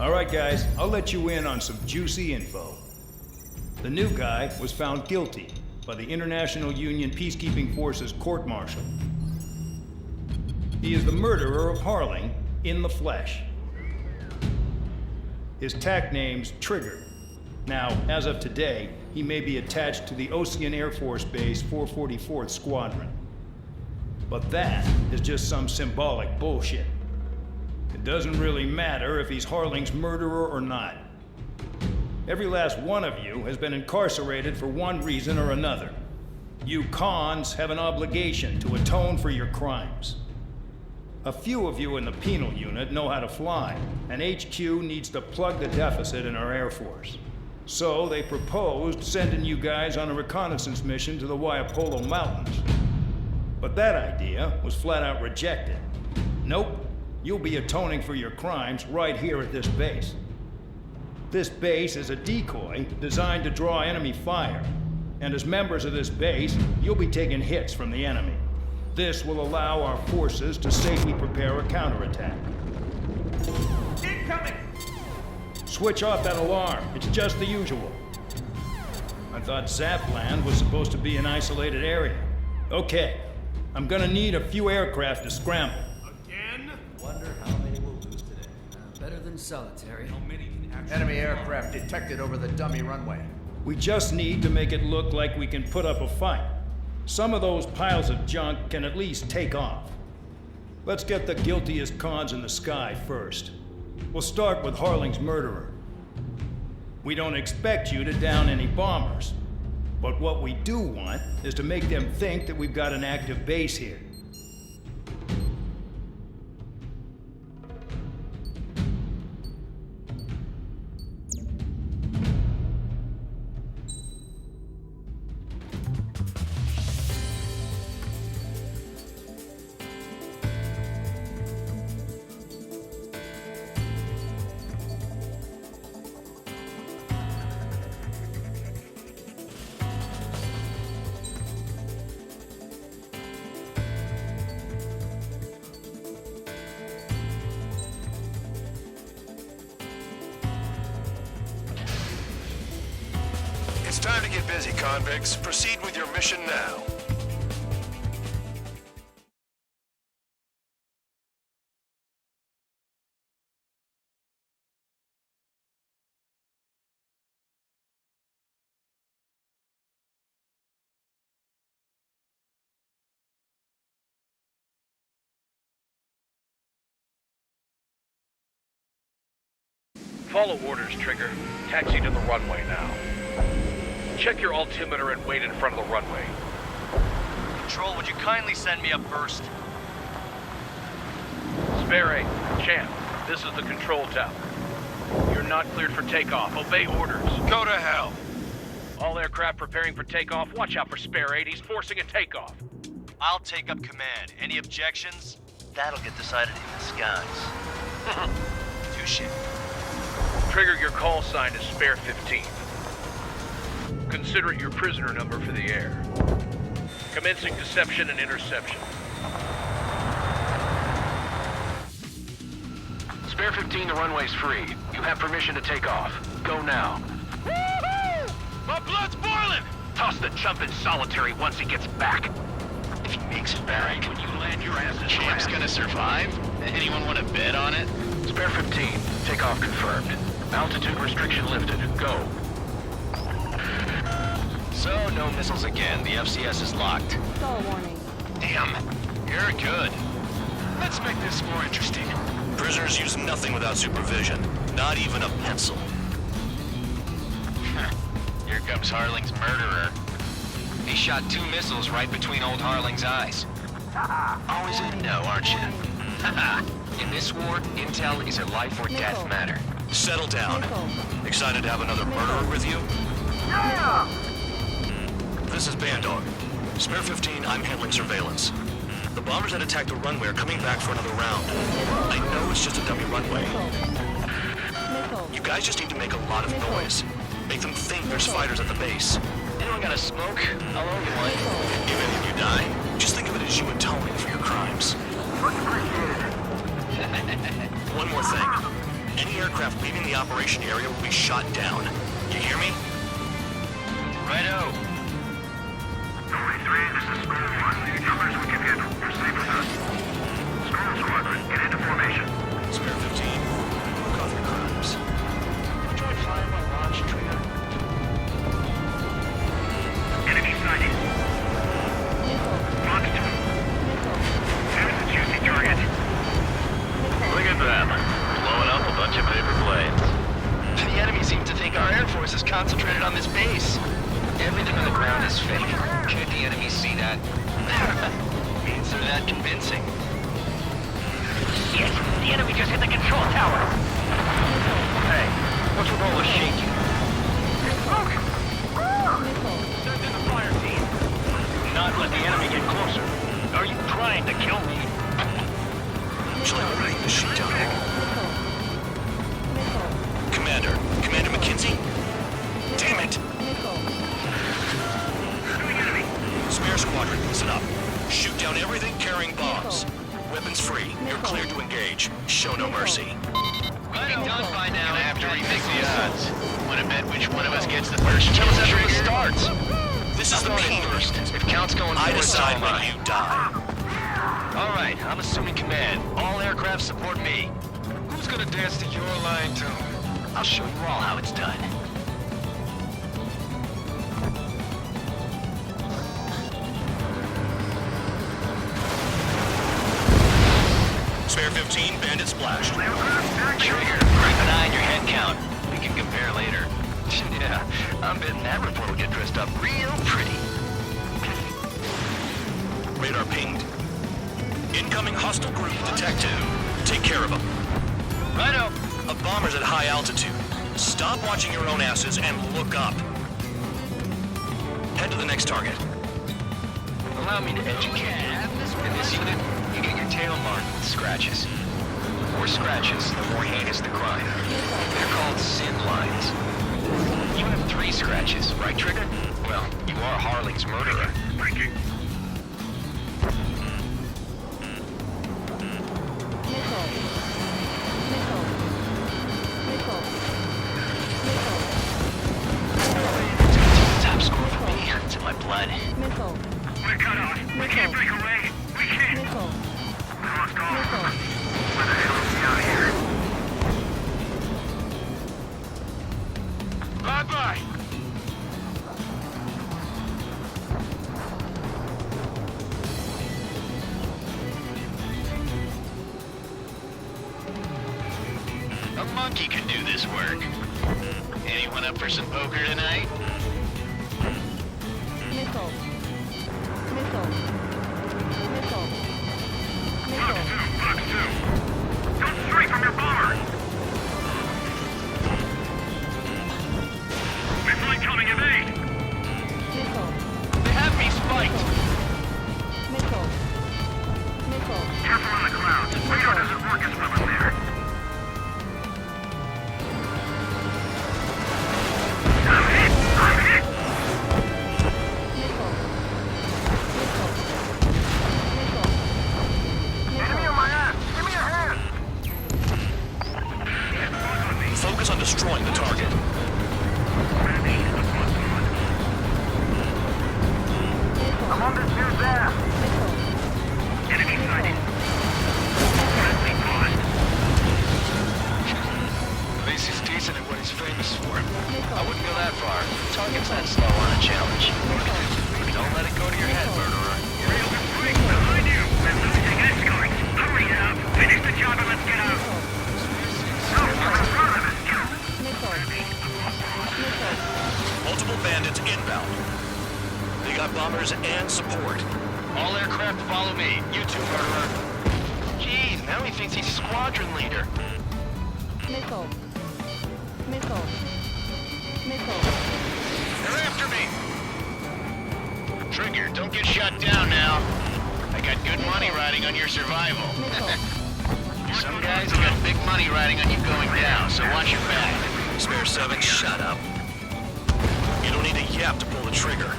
Alright guys, I'll let you in on some juicy info. The new guy was found guilty by the International Union Peacekeeping Forces court-martial. He is the murderer of Harling in the flesh. His TAC name's Trigger. Now, as of today, he may be attached to the Ocean Air Force Base 444th Squadron. But that is just some symbolic bullshit. It doesn't really matter if he's Harling's murderer or not. Every last one of you has been incarcerated for one reason or another. You cons have an obligation to atone for your crimes. A few of you in the penal unit know how to fly, and HQ needs to plug the deficit in our Air Force. So they proposed sending you guys on a reconnaissance mission to the Waiapolo Mountains. But that idea was flat out rejected. Nope, you'll be atoning for your crimes right here at this base. This base is a decoy designed to draw enemy fire, and as members of this base, you'll be taking hits from the enemy. This will allow our forces to safely prepare a counterattack. Incoming! Switch off that alarm. It's just the usual. I thought Zapland was supposed to be an isolated area. Okay, I'm gonna need a few aircraft to scramble. Again? Wonder how many we'll lose today. Better than solitary. How many can actually... Enemy aircraft detected over the dummy runway. We just need to make it look like we can put up a fight. Some of those piles of junk can at least take off. Let's get the guiltiest cons in the sky first. We'll start with Harling's murderer. We don't expect you to down any bombers. But what we do want is to make them think that we've got an active base here. It's time to get busy, convicts. Proceed with your mission now. Follow orders, Trigger. Taxi to the runway now. Check your altimeter and wait in front of the runway. Control, would you kindly send me up first? Spare 8, Champ, this is the control tower. You're not cleared for takeoff. Obey orders. Go to hell. All aircraft preparing for takeoff. Watch out for Spare 8. He's forcing a takeoff. I'll take up command. Any objections? That'll get decided in the skies. Touche. Trigger, your call sign is Spare 15. Consider it your prisoner number for the air. Commencing deception and interception. Spare 15, the runway's free. You have permission to take off. Go now. Woo-hoo! My blood's boiling! Toss the chump in solitary once he gets back. If he makes it back, When you land your ass in Champ's gonna survive? Anyone want to bet on it? Spare 15, takeoff confirmed. Altitude restriction lifted. Go. So, no missiles again. The FCS is locked. Stall warning. Damn, you're good. Let's make this more interesting. Prisoners use nothing without supervision. Not even a pencil. Here comes Harling's murderer. He shot 2 missiles right between old Harling's eyes. Always in the know, aren't you? In this war, intel is a life or death matter. Settle down. Nickel. Excited to have another murderer with you? This is Bandog. Spare 15, I'm handling surveillance. The bombers that attacked the runway are coming back for another round. I know it's just a dummy runway. Nickel. You guys just need to make a lot of noise. Make them think there's fighters at the base. Anyone got a smoke? I'll owe you one. If any of you die, just think of it as you atoning for your crimes. One more thing. Any aircraft leaving the operation area will be shot down. You hear me? Righto. Only 3, this is Squall 1. Numbers we can handle. We're safe with us. Squall Squadron, get into formation. Spare 15. Look off your crimes. You tried flying my launch trigger? Enemy sighted. Nickel. Fox 2. Nickel. There's a juicy target. Look at them. Blowing up a bunch of paper planes. The enemy seems to think our Air Force is concentrated on this base. Everything on the ground is fake. Can't the enemy see that? Means they're that convincing. Yes, the enemy just hit the control tower. Hey, what's with all the shaking? Smoke! Nickel. Send in the fire team. Not let the enemy get closer. Are you trying to kill me? Shall I bring the shoot down here? Nickel. Nickel. Commander McKenzie? Damn it! Nickel. Pursuing enemy. Spare squadron, listen up. Shoot down everything carrying bombs. Weapons free. You're cleared to engage. Show no mercy. Be done by now. Gonna have to remix the odds. Wanna bet which one of us gets the first Tell us after it trigger? starts. This is the Going meeting. first. If count's going I forward, so decide am when I. you die. All right, I'm assuming command. All aircraft support me. Who's gonna dance to your line tune? I'll show you all how it's done. Spare 15, bandit splashed. Trigger, keep an eye on your head count. We can compare later. Yeah, I'm betting that report will get dressed up real pretty. Radar pinged. Incoming hostile group detected. Take care of them. Righto. A bomber's at high altitude. Stop watching your own asses and look up. Head to the next target. Allow me to educate you. In this unit, you get your tail marked with scratches. The more scratches, the more heinous the crime. They're called sin lines. You have 3 scratches, right, Trigger? Well, you are Harling's murderer. Thank you. Nickel. Nickel. Nickel. Nickel. Top score for me. It's in my blood. Nickel. We're cut off. We can't break away. We can't. Nickel. Lost all. Nickel. Where the hell is he out here? Bye-bye. A monkey can do this work. Anyone up for some poker tonight? Nickel. Nickel. Nickel. Nickel. Fox 2. Go straight from your bomber. Missile incoming, evade. Nickel. They have me spiked. Nickel. Nickel. Careful on the clouds. Radar doesn't work as well in there. I'm hit! I'm hit! Nickel. Nickel. Nickel. Enemy on my ass! Give me a hand! Focus on destroying the target. I'm on this dude's ass! Enemy sighted. Friendly paused. At least he's decent at what he's famous for. I wouldn't go that far. Target's that slow on a challenge. Don't let it go to your head, murderer. Rails are free! Behind you! We're losing escorts! Hurry now! Finish the job and let's get out! No, you're in front of us, Joe! Nickel. Nickel. Multiple bandits inbound. They got bombers and support. All aircraft follow me. You too, murderer. Jeez, now he thinks he's squadron leader. Nickel. Nickel. Nickel. They're after me. Trigger, don't get shot down now. I got good money riding on your survival. Nickel. Some guys have got big money riding on you going down, so watch your back. Spare 7, shut up. You don't need a yap to pull the trigger.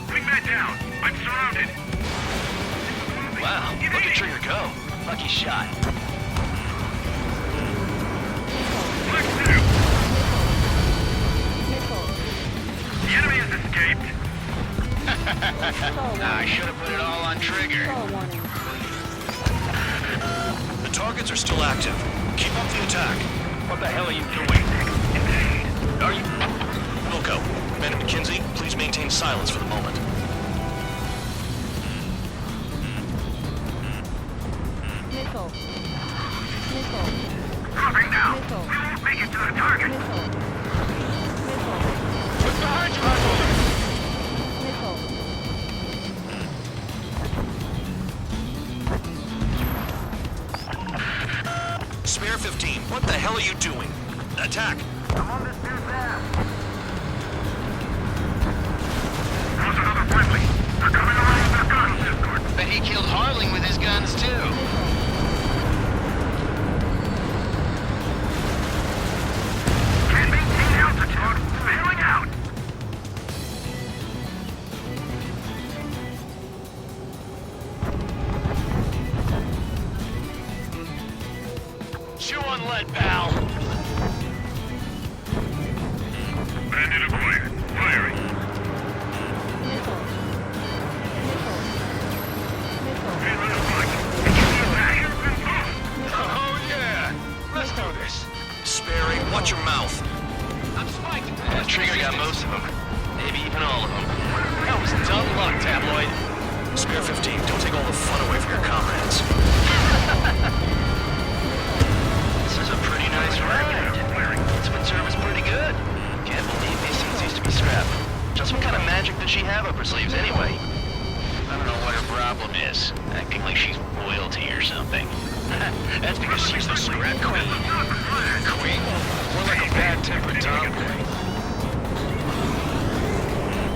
Bring that down! I'm surrounded! Wow, look at Trigger go. Lucky shot. Missile. The enemy has escaped. Stall I warning. should have put it all on trigger. Stall warning. The targets are still active. Keep up the attack. What the hell are you doing? Are you... Wilco, Commander McKenzie, please maintain silence for the moment. Missile. Missile. Dropping now. Missile. We won't make it to the target. Missile. Missile. What's behind you, Highlander? Missile. Spare 15, what the hell are you doing? Attack! I'm on this dude's ass. There's another friendly. They're coming around with their guns, Discord. Bet he killed Harling with his guns, too. Can't maintain altitude. Bailing out. Chew on lead, pal. Bandit acquired. Firing. Missile. Missile. Missile. Hey, little bug. Oh, yeah. Let's do this. Sperry, watch your mouth. I'm spiked. Trigger got most of them. Maybe even all of them. That was dumb luck, Tabloid. Spare 15, don't take all the fun away from your comrades. This is a pretty nice ride. It's been service pretty good. Can't believe these things used to be scrap. Just what kind of magic did she have up her sleeves anyway? I don't know what her problem is. Acting like she's royalty or something. That's because she's the scrap queen. Queen? More like a bad-tempered tomboy.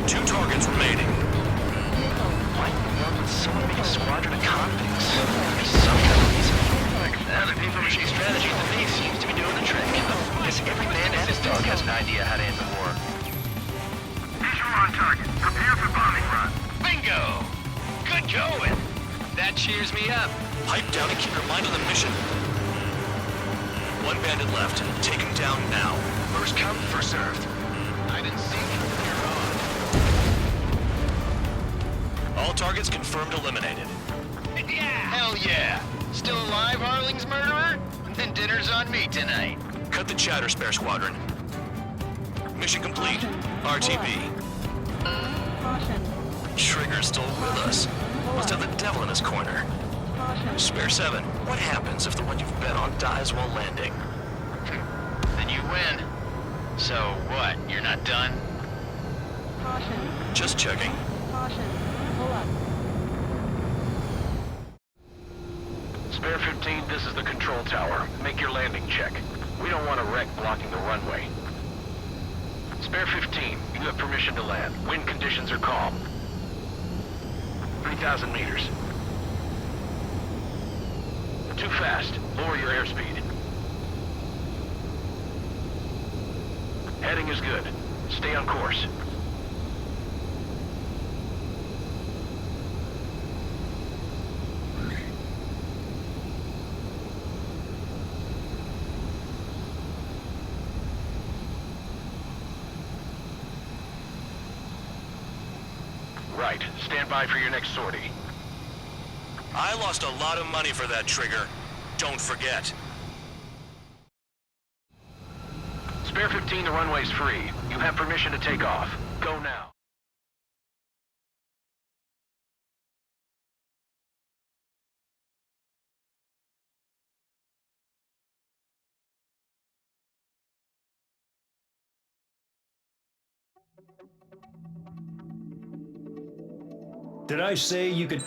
2 targets remaining. Why in the world would someone make a squadron of convicts? There's some kind of reason. The paper-mache strategy at the base seems to be doing the trick. Guess every man and his dog has an idea how to end the war. Visual on target. Prepare for bombing run. Bingo! Good going! That cheers me up. Pipe down and keep your mind on the mission. 1 bandit left. Take him down now. First come, first served. I didn't see you. You're on. All targets confirmed eliminated. Yeah! Hell yeah! Still alive, Harling's murderer? Then dinner's on me tonight. Cut the chatter, Spare Squadron. Mission complete. RTB. Caution. Trigger's still with us. Must have the devil in his corner. Caution. Spare 7, what happens if the one you've bet on dies while landing? Then you win. So what? You're not done? Caution. Just checking. Caution. Pull up. Spare 15, this is the control tower. Make your landing check. We don't want a wreck blocking the runway. Spare 15, you have permission to land. Wind conditions are calm. 3,000 meters. Too fast. Lower your airspeed. Heading is good. Stay on course. Right. Stand by for your next sortie. I lost a lot of money for that Trigger. Don't forget. Spare 15, the runway's free. You have permission to take off. Go now. Did I say you could...